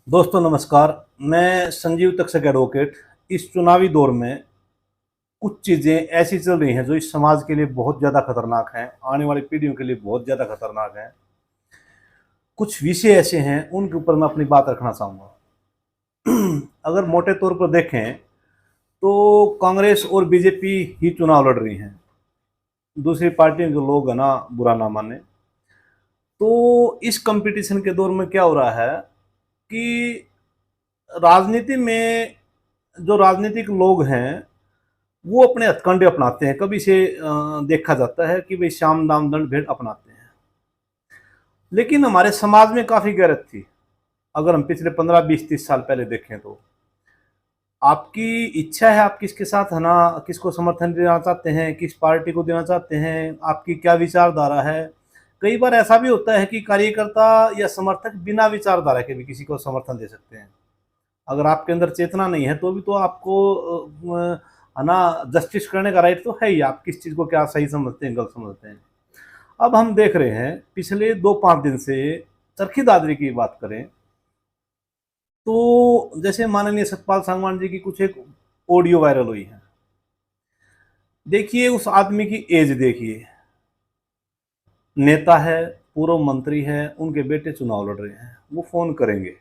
दोस्तों नमस्कार। मैं संजीव तक्षक एडवोकेट। इस चुनावी दौर में कुछ चीज़ें ऐसी चल रही हैं जो इस समाज के लिए बहुत ज़्यादा खतरनाक हैं, आने वाली पीढ़ियों के लिए बहुत ज़्यादा खतरनाक हैं। कुछ विषय ऐसे हैं उनके ऊपर मैं अपनी बात रखना चाहूँगा। अगर मोटे तौर पर देखें तो कांग्रेस और बीजेपी ही चुनाव लड़ रही हैं। दूसरी पार्टियों के लोग है ना, बुरा ना माने तो इस कंपटीशन के दौर में क्या हो रहा है कि राजनीति में जो राजनीतिक लोग हैं वो अपने हथकंडे अपनाते हैं। कभी से देखा जाता है कि भाई साम दाम दंड भेद अपनाते हैं, लेकिन हमारे समाज में काफ़ी गैरत थी। अगर हम पिछले 15 20 30 साल पहले देखें तो आपकी इच्छा है, आप किसके साथ है ना, किसको समर्थन देना चाहते हैं, किस पार्टी को देना चाहते हैं, आपकी क्या विचारधारा है। कई बार ऐसा भी होता है कि कार्यकर्ता या समर्थक बिना विचारधारा के भी किसी को समर्थन दे सकते हैं। अगर आपके अंदर चेतना नहीं है तो भी तो आपको है ना, जस्टिस करने का राइट तो है ही। आप किस चीज़ को क्या सही समझते हैं, गलत समझते हैं। अब हम देख रहे हैं पिछले 2 5 दिन से चरखी दादरी की बात करें तो जैसे माननीय सतपाल सांगवान जी की कुछ एक ऑडियो वायरल हुई है। देखिए उस आदमी की एज देखिए, नेता है, पूर्व मंत्री है, उनके बेटे चुनाव लड़ रहे हैं, वो फोन करेंगे।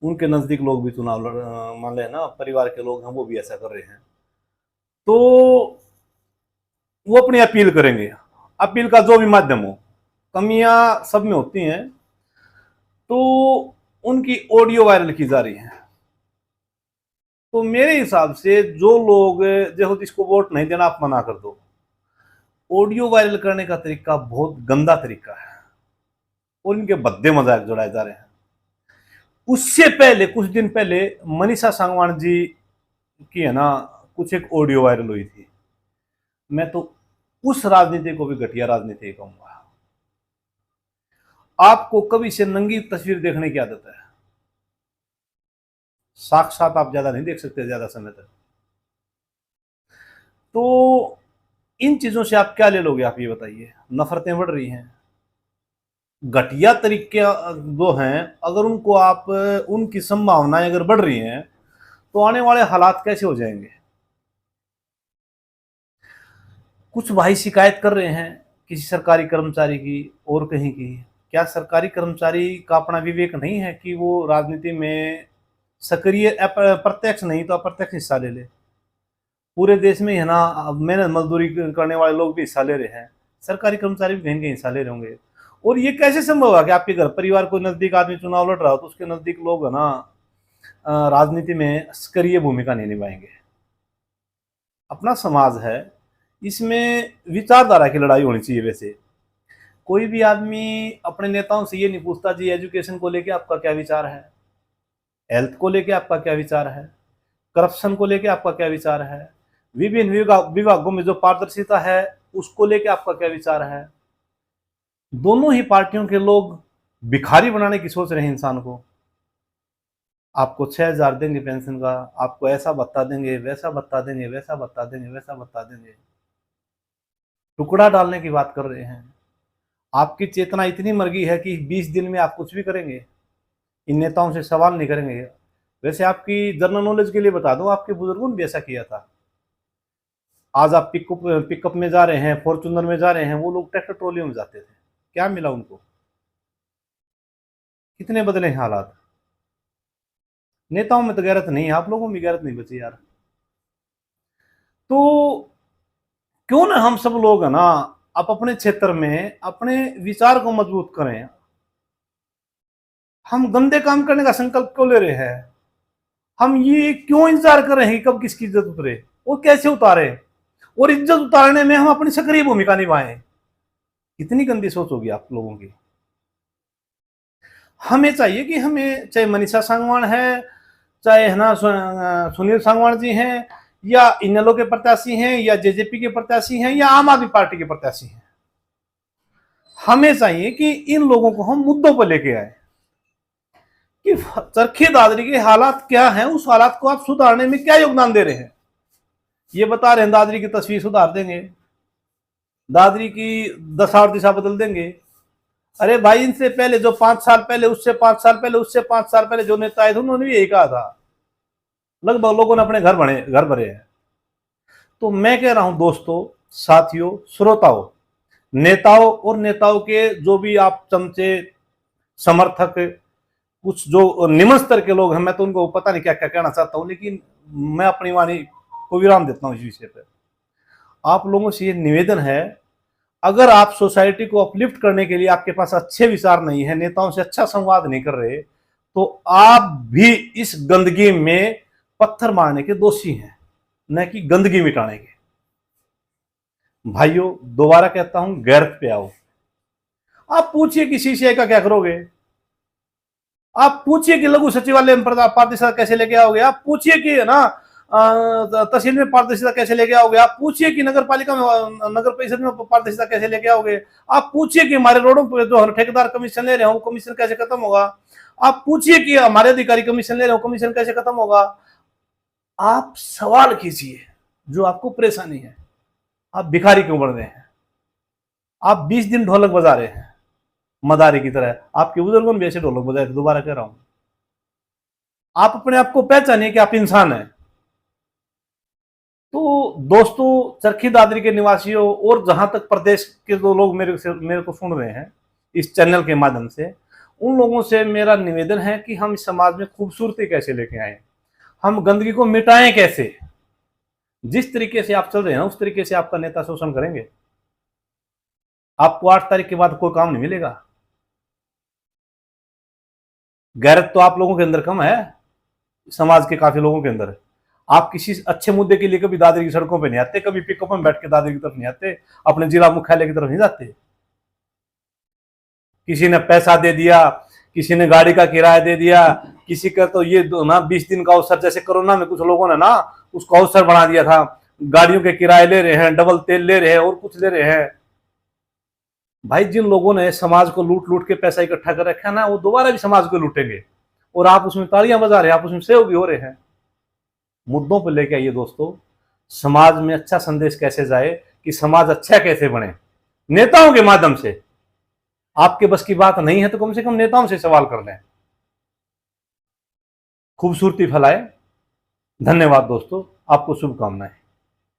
उनके नजदीक लोग भी चुनाव मान लें ना, परिवार के लोग हैं वो भी ऐसा कर रहे हैं, तो वो अपनी अपील करेंगे। अपील का जो भी माध्यम हो, कमियां सब में होती हैं, तो उनकी ऑडियो वायरल की जा रही है। तो मेरे हिसाब से जो लोग जो जिसको वोट नहीं देना आप मना कर दो। ऑडियो वायरल करने का तरीका बहुत गंदा तरीका है और इनके भद्दे मजाक जुड़ाए जा रहे हैं। उससे पहले कुछ दिन पहले मनीषा सांगवान जी की है ना, कुछ एक ऑडियो वायरल हुई थी। मैं तो उस राजनीति को भी घटिया राजनीति कहूंगा। आपको कभी से नंगी तस्वीर देखने की आदत है, साक्षात आप ज्यादा नहीं देख सकते ज्यादा समय तक, तो इन चीजों से आप क्या ले लोगे? आप ये बताइए। नफरतें बढ़ रही हैं, घटिया तरीके जो हैं, अगर उनको आप उनकी संभावनाएं अगर बढ़ रही हैं तो आने वाले हालात कैसे हो जाएंगे? कुछ भाई शिकायत कर रहे हैं किसी सरकारी कर्मचारी की और कहीं की। क्या सरकारी कर्मचारी का अपना विवेक नहीं है कि वो राजनीति में सक्रिय प्रत्यक्ष नहीं तो अप्रत्यक्ष हिस्सा ले ले? पूरे देश में है ना, मेहनत मजदूरी करने वाले लोग भी हिस्सा ले रहे हैं, सरकारी कर्मचारी भी कहीं कहीं हिस्सा ले रहे होंगे। और ये कैसे संभव होगा कि आपके घर परिवार को नजदीक आदमी चुनाव लड़ रहा हो तो उसके नजदीक लोग है ना राजनीति में सक्रिय भूमिका नहीं निभाएंगे? अपना समाज है, इसमें विचारधारा की लड़ाई होनी चाहिए। वैसे कोई भी आदमी अपने नेताओं से ये नहीं पूछता जी एजुकेशन को लेके आपका क्या विचार है, हेल्थ को लेके आपका क्या विचार है, करप्शन को लेके आपका क्या विचार है, विभिन्न विभागों में जो पारदर्शिता है उसको लेके आपका क्या विचार है। दोनों ही पार्टियों के लोग भिखारी बनाने की सोच रहे हैं इंसान को। आपको 6,000 देंगे पेंशन का, आपको ऐसा भत्ता देंगे, वैसा भत्ता देंगे, वैसा भत्ता देंगे, वैसा भत्ता देंगे, टुकड़ा डालने की बात कर रहे हैं। आपकी चेतना इतनी मर गई है कि 20 दिन में आप कुछ भी करेंगे, इन नेताओं से सवाल नहीं करेंगे। वैसे आपकी जनरल नॉलेज के लिए बता दो, आपके बुजुर्गों ने भी ऐसा किया था। आज आप पिकअप में जा रहे हैं, फॉर्चूनर में जा रहे हैं, वो लोग ट्रैक्टर ट्रॉलियों में जाते थे। क्या मिला उनको? कितने बदले हैं हालात। नेताओं में तो गैरत नहीं है, आप लोगों में गैरत नहीं बची यार। तो क्यों ना हम सब लोग है ना, आप अपने क्षेत्र में अपने विचार को मजबूत करें। हम गंदे काम करने का संकल्प क्यों ले रहे हैं? हम ये क्यों इंतजार कर रहे हैं कि कब किसकी इज्जत उतरे और कैसे उतारे, और इज्जत उतारने में हम अपनी सक्रिय भूमिका निभाएं? कितनी गंदी सोच होगी आप लोगों की। हमें चाहिए कि हमें चाहे मनीषा सांगवान है, चाहे है ना सुनील सांगवान जी हैं, या इनेलो के प्रत्याशी हैं, या जेजेपी के प्रत्याशी हैं, या आम आदमी पार्टी के प्रत्याशी हैं, हमें चाहिए कि इन लोगों को हम मुद्दों पर लेके आए कि चरखी दादरी के हालात क्या हैं, उस हालात को आप सुधारने में क्या योगदान दे रहे हैं। ये बता रहे हैं दादरी की तस्वीर सुधार देंगे, दादरी की दशा और दिशा बदल देंगे। अरे भाई, इनसे पहले जो 5 साल पहले, उससे 5 साल पहले, उससे 5 साल पहले जो नेता आए थे, उन्होंने भी यही कहा था। लगभग लोगों ने अपने घर भरे हैं। तो मैं कह रहा हूं दोस्तों, साथियों, श्रोताओं, नेताओं और नेताओं के जो भी आप चमचे, समर्थक, कुछ जो निम्न स्तर के लोग हैं, मैं तो उनको पता नहीं क्या क्या कहना चाहता हूं, लेकिन मैं अपनी वाणी को विराम देता हूं इस विषय पर। आप लोगों से ये निवेदन है, अगर आप सोसाइटी को अपलिफ्ट करने के लिए आपके पास अच्छे विचार नहीं है, नेताओं से अच्छा संवाद नहीं कर रहे, तो आप भी इस गंदगी में पत्थर मारने के दोषी हैं, न कि गंदगी मिटाने के। भाइयों, दोबारा कहता हूं, गैरत पे आओ। आप पूछिए कि सीसीआई का क्या करोगे, आप पूछिए कि लघु सचिवालय में पारदर्शिता कैसे लेके आओगे, आप पूछिए कि है ना तहसील में पारदर्शिता कैसे लेके आओगे, आप पूछिए कि नगर पालिका में, नगर परिषद में पारदर्शिता कैसे लेके आओगे, आप पूछिए कि हमारे रोडों पर जो ठेकेदार कमीशन ले रहे हैं वो कमीशन कैसे खत्म होगा, आप पूछिए कि हमारे अधिकारी कमीशन ले रहे हो, कमीशन कैसे खत्म होगा। आप सवाल कीजिए जो आपको परेशानी है। आप भिखारी क्यों बन रहे हैं? आप 20 दिन ढोलक बजा रहे हैं मदारी की तरह, आपके बुजुर्गों ने भी ऐसे ढोलक बजाए थे। दोबारा कह रहा हूं, आप अपने आप को पहचानिए कि आप इंसान हैं। तो दोस्तों, चरखी दादरी के निवासियों और जहां तक प्रदेश के जो लोग मेरे को सुन रहे हैं इस चैनल के माध्यम से, उन लोगों से मेरा निवेदन है कि हम इस समाज में खूबसूरती कैसे लेके आए, हम गंदगी को मिटाएं कैसे। जिस तरीके से आप चल रहे हैं उस तरीके से आपका नेता शोषण करेंगे, आपको 8 तारीख के बाद कोई काम नहीं मिलेगा। गैरत तो आप लोगों के अंदर कम है, समाज के काफी लोगों के अंदर। आप किसी अच्छे मुद्दे के लिए कभी दादरी की सड़कों पे नहीं आते, कभी पिकअप में बैठ के दादरी की तरफ नहीं आते, अपने जिला मुख्यालय की तरफ नहीं जाते। किसी ने पैसा दे दिया, किसी ने गाड़ी का किराया दे दिया, किसी का तो ये ना 20 दिन का अवसर, जैसे कोरोना में कुछ लोगों ने ना उसको अवसर बना दिया था, गाड़ियों के किराए ले रहे हैं, डबल तेल ले रहे हैं और कुछ ले रहे हैं। भाई, जिन लोगों ने समाज को लूट लूट के पैसा इकट्ठा कर रखा है ना, वो दोबारा भी समाज को लूटेंगे, और आप उसमें तालियां बजा रहे हैं, आप उसमें सहयोगी हो रहे हैं। मुद्दों पर लेके आइए दोस्तों, समाज में अच्छा संदेश कैसे जाए, कि समाज अच्छा कैसे बने, नेताओं के माध्यम से। आपके बस की बात नहीं है तो कम से कम नेताओं से सवाल कर लें, खूबसूरती फैलाए। धन्यवाद दोस्तों, आपको शुभकामनाएं।